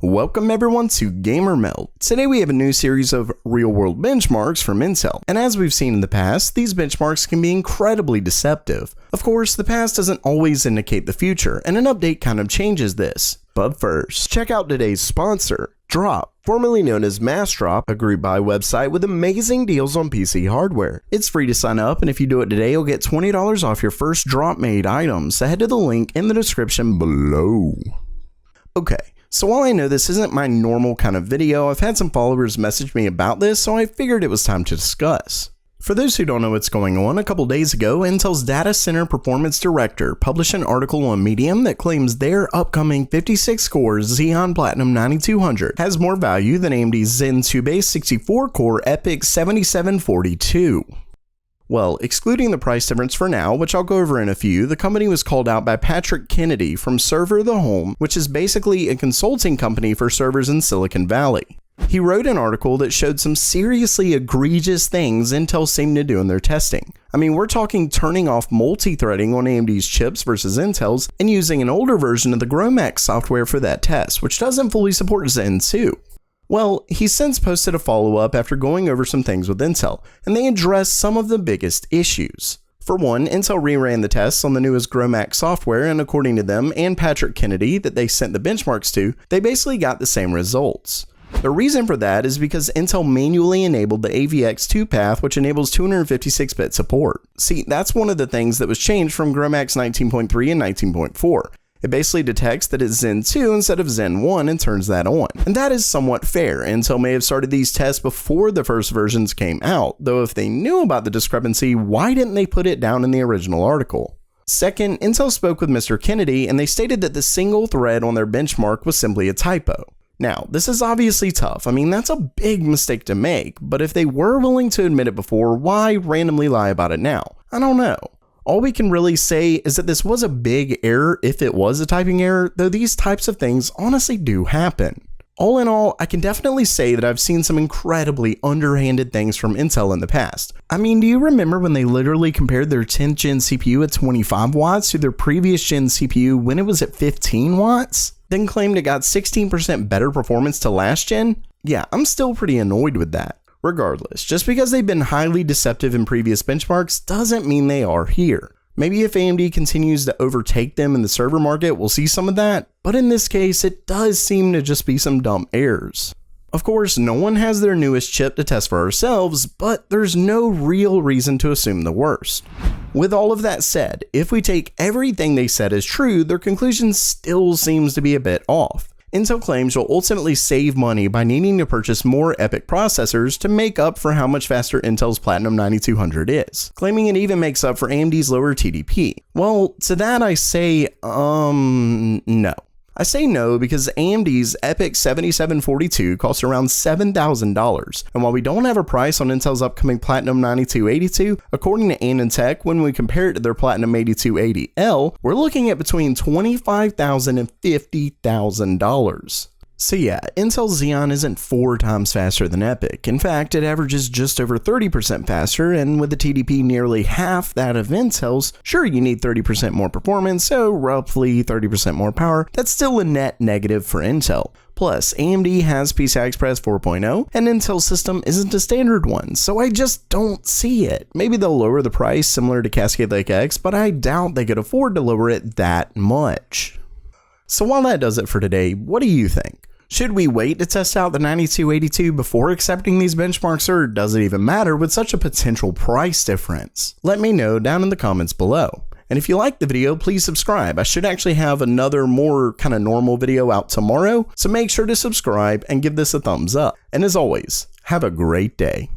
Welcome everyone to Gamer Meld. Today we have a new series of real-world benchmarks from Intel, and as we've seen in the past, these benchmarks can be incredibly deceptive. Of course, the past doesn't always indicate the future, and an update kind of changes this. But first, check out today's sponsor, Drop, formerly known as MassDrop, a group buy website with amazing deals on PC hardware. It's free to sign up, and if you do it today, you'll get $20 off your first Drop-made items, so head to the link in the description below. Okay. So while I know this isn't my normal kind of video, I've had some followers message me about this, so I figured it was time to discuss. For those who don't know what's going on, a couple days ago, Intel's Data Center Performance Director published an article on Medium that claims their upcoming 56-core Xeon Platinum 9200 has more value than AMD's Zen 2-based 64-core EPYC 7742. Well, excluding the price difference for now, which I'll go over in a few, the company was called out by Patrick Kennedy from Server the Home, which is basically a consulting company for servers in Silicon Valley. He wrote an article that showed some seriously egregious things Intel seemed to do in their testing. I mean, we're talking turning off multi-threading on AMD's chips versus Intel's and using an older version of the GROMACS software for that test, which doesn't fully support Zen 2. Well, he's since posted a follow-up after going over some things with Intel, and they addressed some of the biggest issues. For one, Intel reran the tests on the newest GROMACS software, and according to them and Patrick Kennedy that they sent the benchmarks to, they basically got the same results. The reason for that is because Intel manually enabled the AVX2 path, which enables 256-bit support. See, that's one of the things that was changed from GROMACS 19.3 and 19.4. It basically detects that it's Zen 2 instead of Zen 1 and turns that on. And that is somewhat fair. Intel may have started these tests before the first versions came out, though if they knew about the discrepancy, why didn't they put it down in the original article? Second, Intel spoke with Mr. Kennedy and they stated that the single thread on their benchmark was simply a typo. Now, this is obviously tough. I mean, that's a big mistake to make, but if they were willing to admit it before, why randomly lie about it now? I don't know. All we can really say is that this was a big error if it was a typing error, though these types of things honestly do happen. All in all, I can definitely say that I've seen some incredibly underhanded things from Intel in the past. I mean, do you remember when they literally compared their 10th gen CPU at 25 watts to their previous gen CPU when it was at 15 watts? Then claimed it got 16% better performance to last gen? Yeah, I'm still pretty annoyed with that. Regardless, just because they've been highly deceptive in previous benchmarks doesn't mean they are here. Maybe if AMD continues to overtake them in the server market, we'll see some of that, but in this case, it does seem to just be some dumb errors. Of course, no one has their newest chip to test for ourselves, but there's no real reason to assume the worst. With all of that said, if we take everything they said as true, their conclusion still seems to be a bit off. Intel claims you'll ultimately save money by needing to purchase more EPYC processors to make up for how much faster Intel's Platinum 9200 is, claiming it even makes up for AMD's lower TDP. Well, to that I say, no. I say no because AMD's EPYC 7742 costs around $7,000, and while we don't have a price on Intel's upcoming Platinum 9282, according to AnandTech, when we compare it to their Platinum 8280L, we're looking at between $25,000 and $50,000. So yeah, Intel's Xeon isn't 4 times faster than EPYC. In fact, it averages just over 30% faster, and with the TDP nearly half that of Intel's, sure you need 30% more performance, so roughly 30% more power, that's still a net negative for Intel. Plus, AMD has PCI Express 4.0, and Intel's system isn't a standard one, so I just don't see it. Maybe they'll lower the price similar to Cascade Lake X, but I doubt they could afford to lower it that much. So while that does it for today, what do you think? Should we wait to test out the 9282 before accepting these benchmarks, or does it even matter with such a potential price difference? Let me know down in the comments below. And if you liked the video, please subscribe. I should actually have another more kind of normal video out tomorrow, so make sure to subscribe and give this a thumbs up. And as always, have a great day.